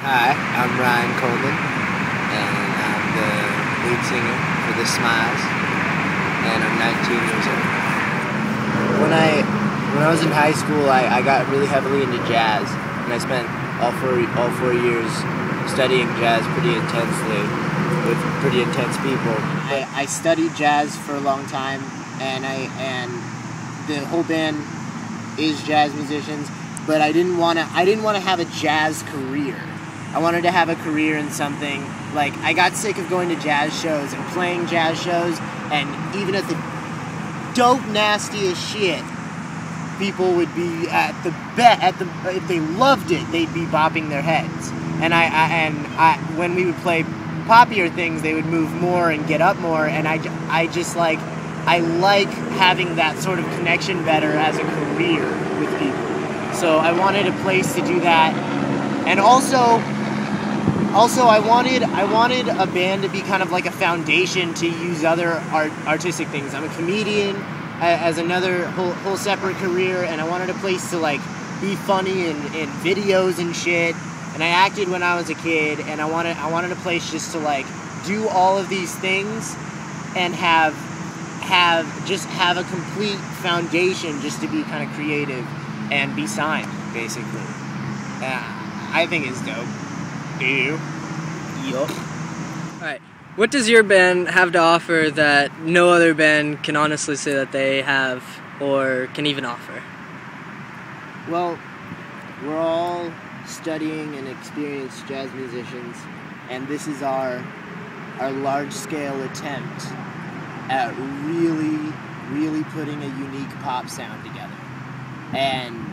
Hi, I'm Ryan Coleman, and I'm the lead singer for the Smilez, and I'm 19 years old. When I was in high school, I got really heavily into jazz, and I spent all four years studying jazz pretty intensely with pretty intense people. I studied jazz for a long time, and the whole band is jazz musicians, but I didn't want to have a jazz career. I wanted to have a career in something, like, I got sick of going to jazz shows and playing jazz shows, and even at the dope nastiest shit, people would be if they loved it, they'd be bopping their heads. And I when we would play poppier things, they would move more and get up more, and I like having that sort of connection better as a career with people. So I wanted a place to do that, and also I wanted a band to be kind of like a foundation to use other artistic things. I'm a comedian as another whole separate career, and I wanted a place to like be funny in videos and shit. And I acted when I was a kid, and I wanted a place just to like do all of these things and have a complete foundation just to be kind of creative and be signed, basically. I think it's dope. Do you? Yup. Alright, what does your band have to offer that no other band can honestly say that they have or can even offer? Well, we're all studying and experienced jazz musicians, and this is our large-scale attempt at really putting a unique pop sound together. And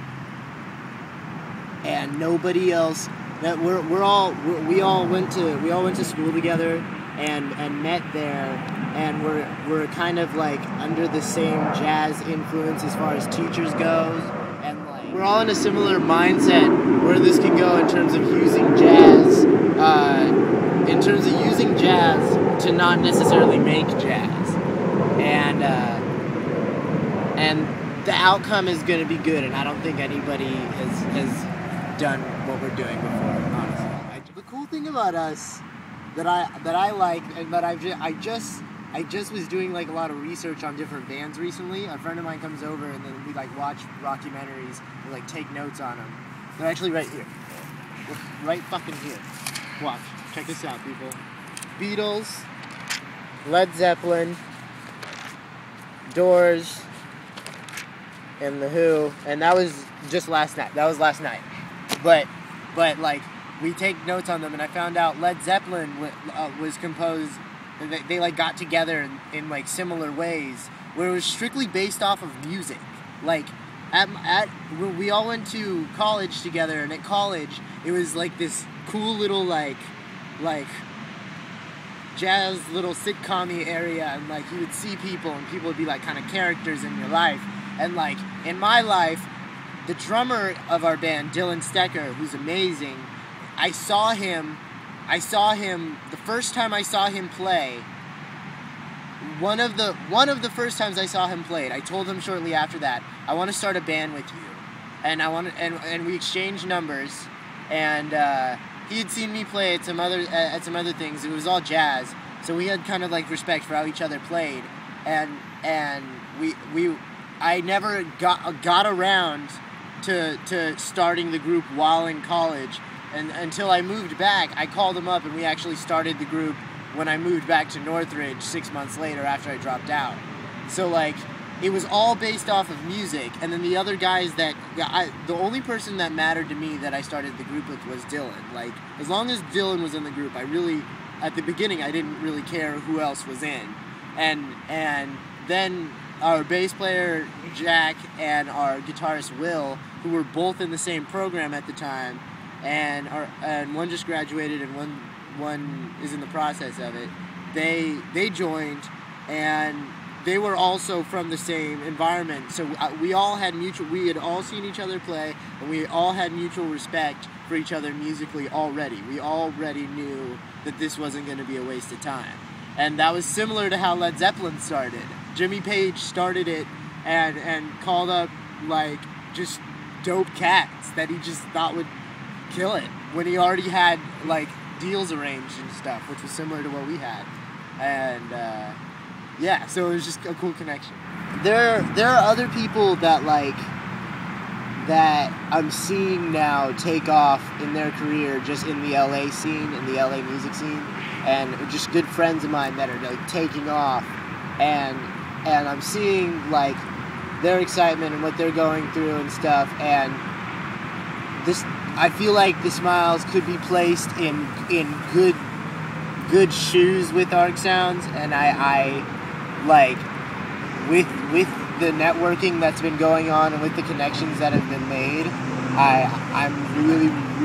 nobody else. That we all went to school together and met there, and we're kind of like under the same jazz influence as far as teachers goes, and like we're all in a similar mindset where this can go in terms of using jazz to not necessarily make jazz, and the outcome is going to be good, and I don't think anybody has done what we're doing before, honestly. The cool thing about us that I like, and that I just was doing like a lot of research on different bands recently. A friend of mine comes over, and then we like watch documentaries and like take notes on them. They're actually right here, right fucking here. Watch, check this out, people. Beatles, Led Zeppelin, Doors, and The Who, and that was just last night. That was last night. But like, we take notes on them, and I found out Led Zeppelin was composed, they like got together in like similar ways, where it was strictly based off of music. Like, we all went to college together, and at college, it was like this cool little like jazz little sitcom-y area, and like you would see people, and people would be like kind of characters in your life. And like in my life, the drummer of our band, Dylan Stecker, who's amazing, I saw him the first time I saw him play. One of the first times I saw him play, I told him shortly after that, I want to start a band with you. And we exchanged numbers, and he had seen me play at some other things. It was all jazz, so we had kind of like respect for how each other played, and I never got around to starting the group while in college, and until I moved back. I called him up, and we actually started the group when I moved back to Northridge 6 months later after I dropped out. So like, it was all based off of music, and then the other guys the only person that mattered to me that I started the group with was Dylan. Like, as long as Dylan was in the group, at the beginning, I didn't really care who else was in, and then our bass player Jack and our guitarist Will, who were both in the same program at the time, and one just graduated and one is in the process of it. They joined, and they were also from the same environment. So we had all seen each other play, and we all had mutual respect for each other musically already. We already knew that this wasn't going to be a waste of time. And that was similar to how Led Zeppelin started. Jimmy Page started it and called up like just dope cats that he just thought would kill it when he already had like deals arranged and stuff, which was similar to what we had, and yeah, so it was just a cool connection. There are other people that I'm seeing now take off in their career just in the LA scene, in the LA music scene, and just good friends of mine that are like taking off, and I'm seeing like their excitement and what they're going through and stuff, and I feel like the Smilez could be placed in good shoes with Arc Sounds, and I like with the networking that's been going on and with the connections that have been made, I'm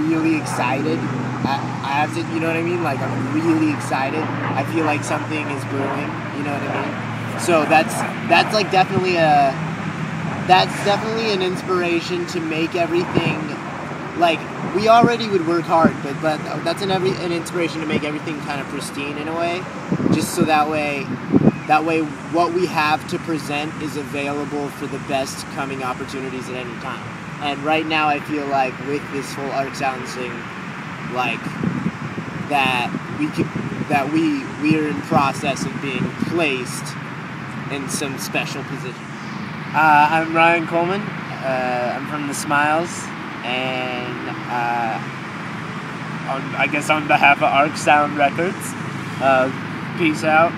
really excited. I have to, you know what I mean? Like, I'm really excited. I feel like something is brewing, you know what I mean? So that's like definitely an inspiration to make everything, like, we already would work hard, but that's an inspiration to make everything kind of pristine in a way, just so that way what we have to present is available for the best coming opportunities at any time. And right now I feel like with this whole Arc Sounds thing, like that we are in process of being placed in some special position. I'm Ryan Coleman. I'm from the Smilez, and I guess on behalf of Arc Sound Records, peace out.